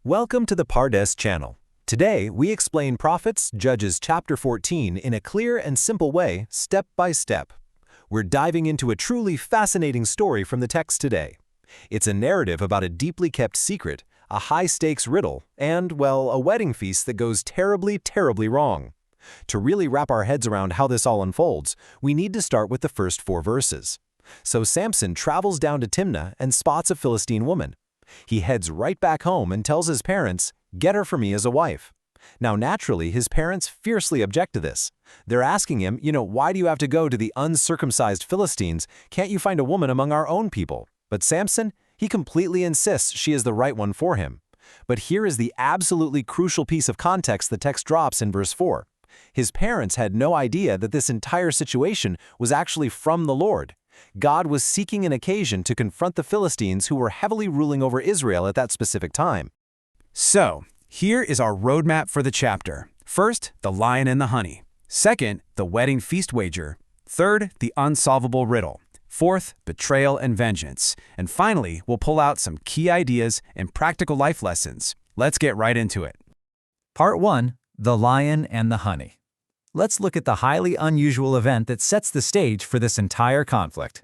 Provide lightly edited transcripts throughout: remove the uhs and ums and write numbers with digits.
Welcome to the Pardes channel. Today, we explain Prophets, Judges chapter 14 in a clear and simple way, step by step. We're diving into a truly fascinating story from the text today. It's a narrative about a deeply kept secret, a high-stakes riddle, and, well, a wedding feast that goes terribly, terribly wrong. To really wrap our heads around how this all unfolds, we need to start with the first 4 verses. So Samson travels down to Timnah and spots a Philistine woman. He heads right back home and tells his parents, "Get her for me as a wife." Now, naturally, his parents fiercely object to this. They're asking him, why do you have to go to the uncircumcised Philistines? Can't you find a woman among our own people? But Samson, he completely insists she is the right one for him. But here is the absolutely crucial piece of context the text drops in verse 4. His parents had no idea that this entire situation was actually from the Lord. God was seeking an occasion to confront the Philistines who were heavily ruling over Israel at that specific time. So, here is our roadmap for the chapter. First, the lion and the honey. Second, the wedding feast wager. Third, the unsolvable riddle. Fourth, betrayal and vengeance. And finally, we'll pull out some key ideas and practical life lessons. Let's get right into it. Part 1. The Lion and the Honey. Let's look at the highly unusual event that sets the stage for this entire conflict.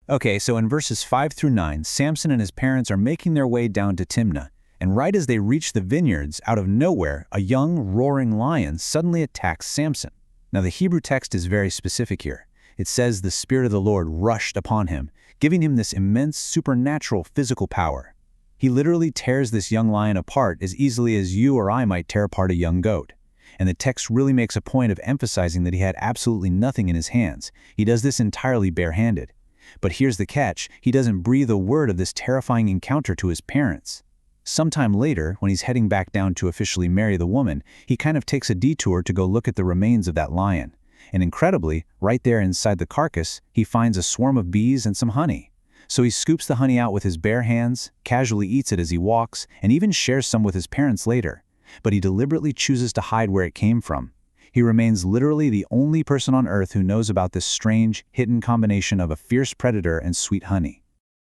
Okay, so in verses 5 through 9, Samson and his parents are making their way down to Timnah, and right as they reach the vineyards, out of nowhere, a young, roaring lion suddenly attacks Samson. Now, the Hebrew text is very specific here. It says the Spirit of the Lord rushed upon him, giving him this immense supernatural physical power. He literally tears this young lion apart as easily as you or I might tear apart a young goat. And the text really makes a point of emphasizing that he had absolutely nothing in his hands. He does this entirely barehanded. But here's the catch, he doesn't breathe a word of this terrifying encounter to his parents. Sometime later, when he's heading back down to officially marry the woman, he kind of takes a detour to go look at the remains of that lion. And incredibly, right there inside the carcass, he finds a swarm of bees and some honey. So he scoops the honey out with his bare hands, casually eats it as he walks, and even shares some with his parents later. But he deliberately chooses to hide where it came from. He remains literally the only person on earth who knows about this strange, hidden combination of a fierce predator and sweet honey.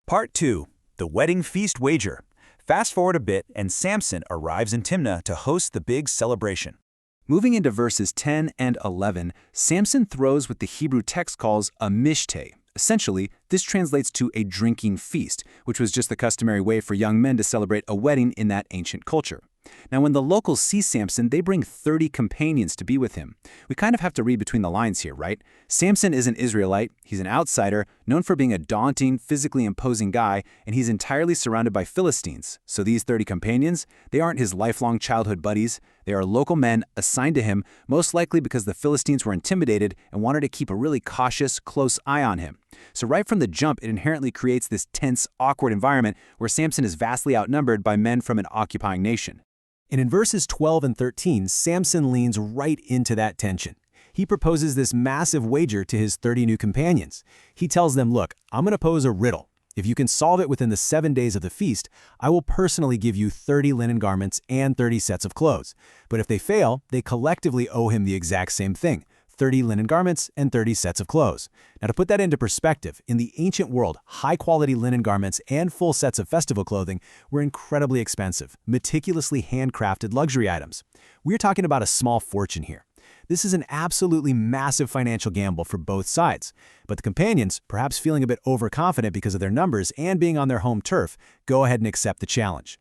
Part 2. The Wedding Feast Wager. Fast forward a bit, and Samson arrives in Timnah to host the big celebration. Moving into verses 10 and 11, Samson throws what the Hebrew text calls a mishteh. Essentially, this translates to a drinking feast, which was just the customary way for young men to celebrate a wedding in that ancient culture. Now, when the locals see Samson, they bring 30 companions to be with him. We kind of have to read between the lines here, right? Samson is an Israelite, he's an outsider, known for being a daunting, physically imposing guy, and he's entirely surrounded by Philistines. So these 30 companions, they aren't his lifelong childhood buddies. They are local men assigned to him, most likely because the Philistines were intimidated and wanted to keep a really cautious, close eye on him. So right from the jump, it inherently creates this tense, awkward environment where Samson is vastly outnumbered by men from an occupying nation. And in verses 12 and 13, Samson leans right into that tension. He proposes this massive wager to his 30 new companions. He tells them, look, I'm going to pose a riddle. If you can solve it within the 7 days of the feast, I will personally give you 30 linen garments and 30 sets of clothes. But if they fail, they collectively owe him the exact same thing, 30 linen garments and 30 sets of clothes. Now, to put that into perspective, in the ancient world, high-quality linen garments and full sets of festival clothing were incredibly expensive, meticulously handcrafted luxury items. We're talking about a small fortune here. This is an absolutely massive financial gamble for both sides. But the companions, perhaps feeling a bit overconfident because of their numbers and being on their home turf, go ahead and accept the challenge.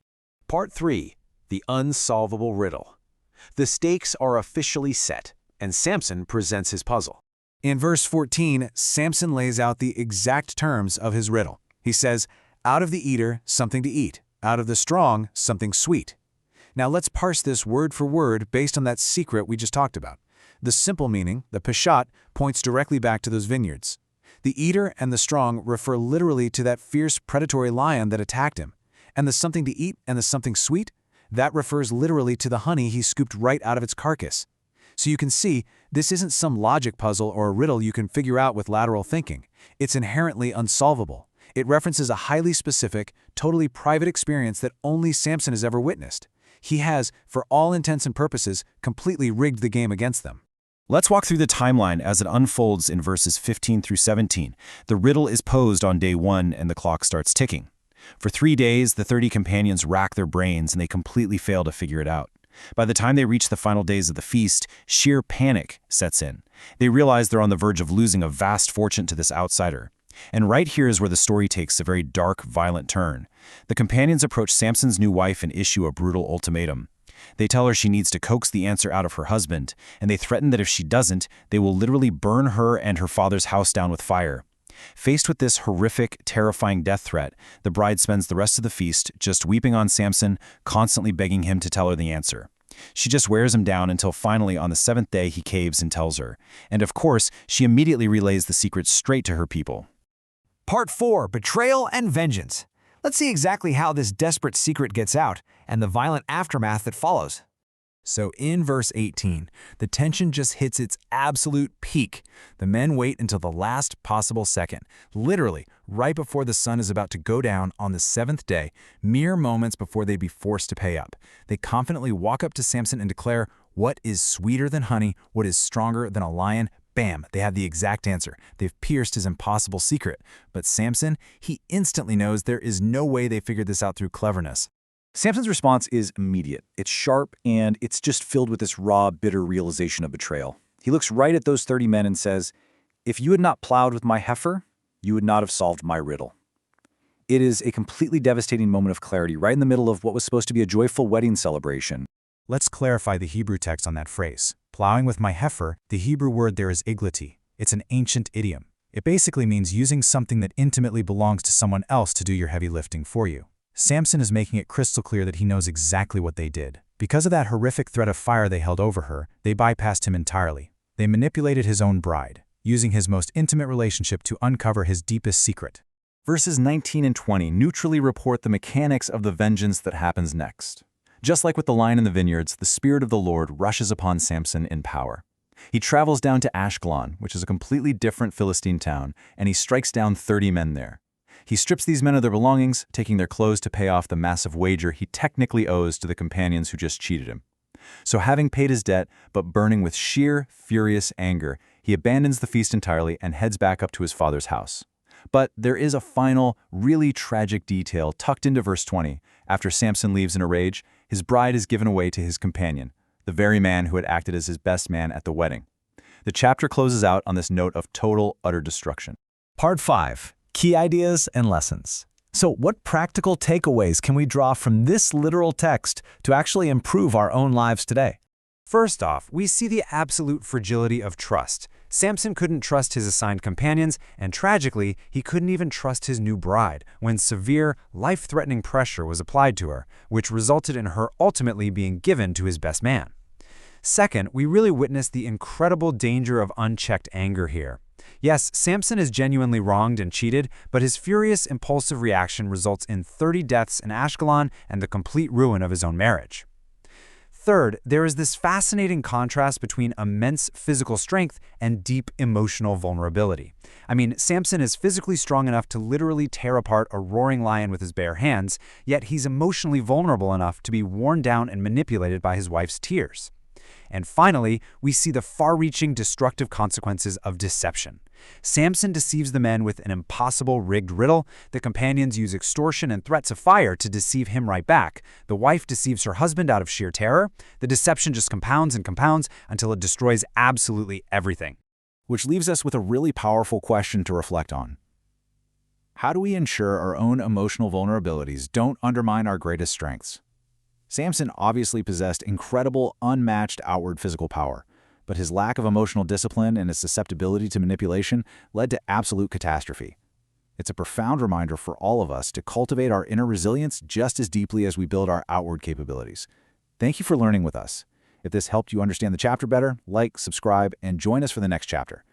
Part 3. The Unsolvable Riddle. The stakes are officially set, and Samson presents his puzzle. In verse 14, Samson lays out the exact terms of his riddle. He says, out of the eater, something to eat. Out of the strong, something sweet. Now let's parse this word for word based on that secret we just talked about. The simple meaning, the peshat, points directly back to those vineyards. The eater and the strong refer literally to that fierce predatory lion that attacked him. And the something to eat and the something sweet, that refers literally to the honey he scooped right out of its carcass. So you can see, this isn't some logic puzzle or a riddle you can figure out with lateral thinking. It's inherently unsolvable. It references a highly specific, totally private experience that only Samson has ever witnessed. He has, for all intents and purposes, completely rigged the game against them. Let's walk through the timeline as it unfolds in verses 15 through 17. The riddle is posed on day 1 and the clock starts ticking. For 3 days, the 30 companions rack their brains and they completely fail to figure it out. By the time they reach the final days of the feast, sheer panic sets in. They realize they're on the verge of losing a vast fortune to this outsider. And right here is where the story takes a very dark, violent turn. The companions approach Samson's new wife and issue a brutal ultimatum. They tell her she needs to coax the answer out of her husband, and they threaten that if she doesn't, they will literally burn her and her father's house down with fire. Faced with this horrific, terrifying death threat, the bride spends the rest of the feast just weeping on Samson, constantly begging him to tell her the answer. She just wears him down until finally on the 7th day he caves and tells her. And of course, she immediately relays the secret straight to her people. Part 4, Betrayal and Vengeance. Let's see exactly how this desperate secret gets out and the violent aftermath that follows. So in verse 18, the tension just hits its absolute peak. The men wait until the last possible second, literally right before the sun is about to go down on the 7th day, mere moments before they'd be forced to pay up. They confidently walk up to Samson and declare, "What is sweeter than honey? What is stronger than a lion?" Bam, they have the exact answer. They've pierced his impossible secret. But Samson, he instantly knows there is no way they figured this out through cleverness. Samson's response is immediate. It's sharp, and it's just filled with this raw, bitter realization of betrayal. He looks right at those 30 men and says, "If you had not plowed with my heifer, you would not have solved my riddle." It is a completely devastating moment of clarity right in the middle of what was supposed to be a joyful wedding celebration. Let's clarify the Hebrew text on that phrase. Plowing with my heifer, the Hebrew word there is iglati. It's an ancient idiom. It basically means using something that intimately belongs to someone else to do your heavy lifting for you. Samson is making it crystal clear that he knows exactly what they did. Because of that horrific threat of fire they held over her, they bypassed him entirely. They manipulated his own bride, using his most intimate relationship to uncover his deepest secret. Verses 19 and 20 neutrally report the mechanics of the vengeance that happens next. Just like with the lion in the vineyards, the Spirit of the Lord rushes upon Samson in power. He travels down to Ashkelon, which is a completely different Philistine town, and he strikes down 30 men there. He strips these men of their belongings, taking their clothes to pay off the massive wager he technically owes to the companions who just cheated him. So having paid his debt, but burning with sheer, furious anger, he abandons the feast entirely and heads back up to his father's house. But there is a final, really tragic detail tucked into verse 20. After Samson leaves in a rage, his bride is given away to his companion, the very man who had acted as his best man at the wedding. The chapter closes out on this note of total, utter destruction. Part 5. Key ideas and lessons. So what practical takeaways can we draw from this literal text to actually improve our own lives today? First off, we see the absolute fragility of trust. Samson couldn't trust his assigned companions, and tragically, he couldn't even trust his new bride when severe, life-threatening pressure was applied to her, which resulted in her ultimately being given to his best man. Second, we really witness the incredible danger of unchecked anger here. Yes, Samson is genuinely wronged and cheated, but his furious, impulsive reaction results in 30 deaths in Ashkelon and the complete ruin of his own marriage. Third, there is this fascinating contrast between immense physical strength and deep emotional vulnerability. I mean, Samson is physically strong enough to literally tear apart a roaring lion with his bare hands, yet he's emotionally vulnerable enough to be worn down and manipulated by his wife's tears. And finally, we see the far-reaching destructive consequences of deception. Samson deceives the men with an impossible rigged riddle. The companions use extortion and threats of fire to deceive him right back. The wife deceives her husband out of sheer terror. The deception just compounds and compounds until it destroys absolutely everything. Which leaves us with a really powerful question to reflect on. How do we ensure our own emotional vulnerabilities don't undermine our greatest strengths? Samson obviously possessed incredible, unmatched outward physical power, but his lack of emotional discipline and his susceptibility to manipulation led to absolute catastrophe. It's a profound reminder for all of us to cultivate our inner resilience just as deeply as we build our outward capabilities. Thank you for learning with us. If this helped you understand the chapter better, like, subscribe, and join us for the next chapter.